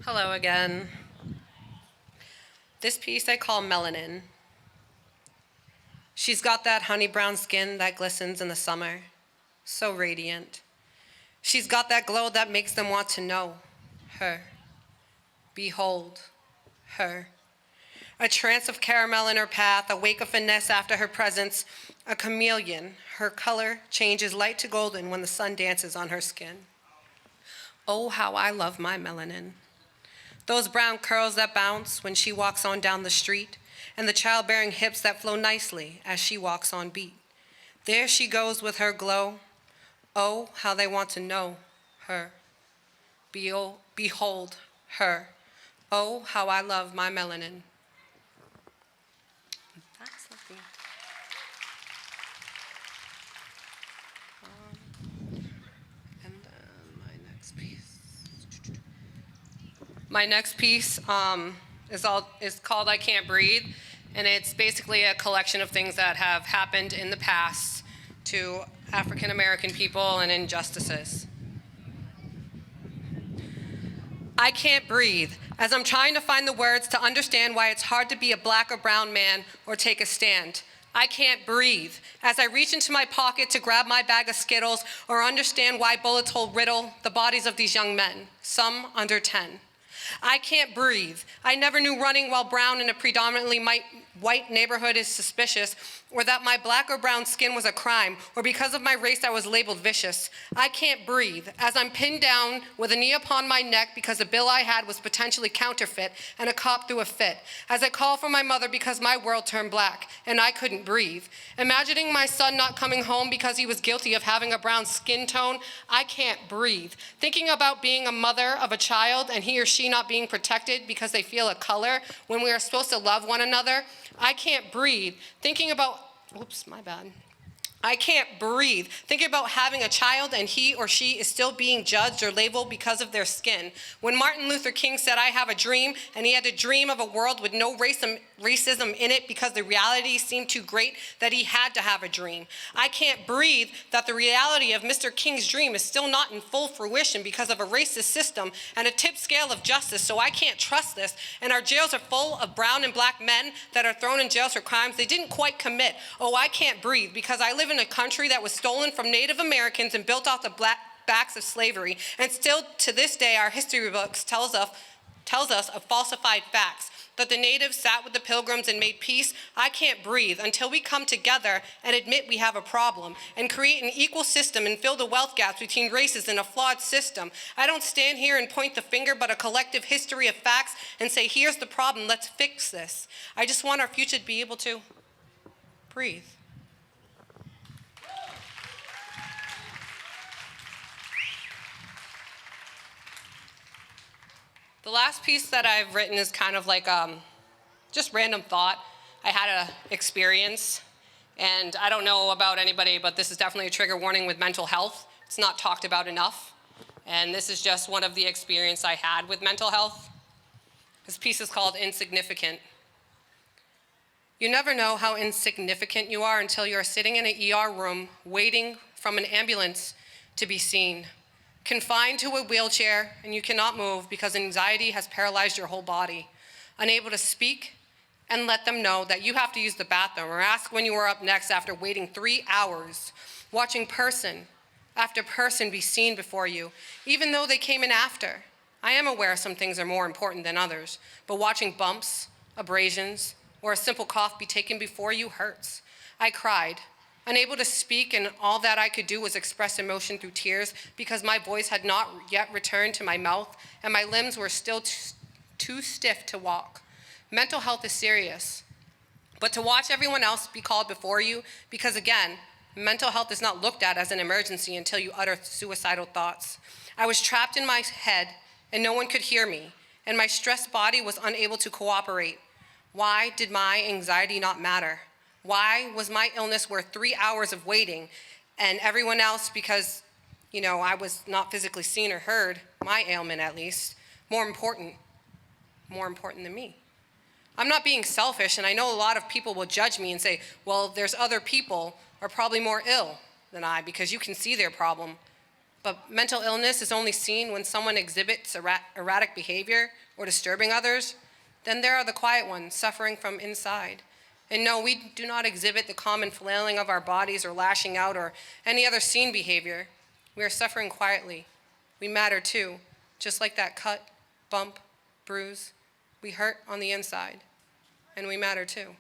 Hello again. This piece I call Melanin. She's got that honey brown skin that glistens in the summer, so radiant. She's got that glow that makes them want to know her. Behold her. A trance of caramel in her path, a wake of finesse after her presence, a chameleon. Her color changes light to golden when the sun dances on her skin. Oh, how I love my melanin. Those brown curls that bounce when she walks on down the street, and the childbearing hips that flow nicely as she walks on beat. There she goes with her glow. Oh, how they want to know her. Behold her. Oh, how I love my melanin. That's lovely. And then my next piece. My next piece is called I Can't Breathe, and it's basically a collection of things that have happened in the past to African American people and injustices. I can't breathe as I'm trying to find the words to understand why it's hard to be a black or brown man or take a stand. I can't breathe as I reach into my pocket to grab my bag of Skittles or understand why bullets will riddle the bodies of these young men, some under 10. I can't breathe. I never knew running while brown in a predominantly white neighborhood is suspicious, or that my black or brown skin was a crime, or because of my race I was labeled vicious. I can't breathe as I'm pinned down with a knee upon my neck because the bill I had was potentially counterfeit and a cop threw a fit. As I call for my mother because my world turned black and I couldn't breathe. Imagining my son not coming home because he was guilty of having a brown skin tone, I can't breathe. Thinking about being a mother of a child and he or she not being protected because they feel a color when we are supposed to love one another, I can't breathe. Thinking about, oops, my bad. I can't breathe. Thinking about having a child and he or she is still being judged or labeled because of their skin. When Martin Luther King said, I have a dream, and he had a dream of a world with no racism in it because the reality seemed too great that he had to have a dream. I can't breathe that the reality of Mr. King's dream is still not in full fruition because of a racist system and a tip scale of justice, so I can't trust this. And our jails are full of brown and black men that are thrown in jails for crimes they didn't quite commit. Oh, I can't breathe because I live in a country that was stolen from Native Americans and built off the backs of slavery. And still to this day, our history books tells us of falsified facts, that the natives sat with the pilgrims and made peace. I can't breathe until we come together and admit we have a problem and create an equal system and fill the wealth gaps between races in a flawed system. I don't stand here and point the finger, but a collective history of facts and say, here's the problem, let's fix this. I just want our future to be able to breathe. The last piece that I've written is kind of like just random thought. I had an experience, and I don't know about anybody, but this is definitely a trigger warning with mental health. It's not talked about enough, and this is just one of the experiences I had with mental health. This piece is called Insignificant. You never know how insignificant you are until you're sitting in an ER room waiting from an ambulance to be seen. Confined to a wheelchair and you cannot move because anxiety has paralyzed your whole body. Unable to speak and let them know that you have to use the bathroom or ask when you are up next after waiting 3 hours. Watching person after person be seen before you, even though they came in after. I am aware some things are more important than others, but watching bumps, abrasions, or a simple cough be taken before you hurts. I cried. Unable to speak, and all that I could do was express emotion through tears because my voice had not yet returned to my mouth and my limbs were still too stiff to walk. Mental health is serious, but to watch everyone else be called before you, because again, mental health is not looked at as an emergency until you utter suicidal thoughts. I was trapped in my head and no one could hear me, and my stressed body was unable to cooperate. Why did my anxiety not matter? Why was my illness worth 3 hours of waiting and everyone else, because, I was not physically seen or heard, my ailment at least, more important than me? I'm not being selfish, and I know a lot of people will judge me and say, well, there's other people are probably more ill than I because you can see their problem. But mental illness is only seen when someone exhibits erratic behavior or disturbing others. Then there are the quiet ones suffering from inside. And no, we do not exhibit the common flailing of our bodies or lashing out or any other seen behavior. We are suffering quietly. We matter too, just like that cut, bump, bruise. We hurt on the inside, and we matter too.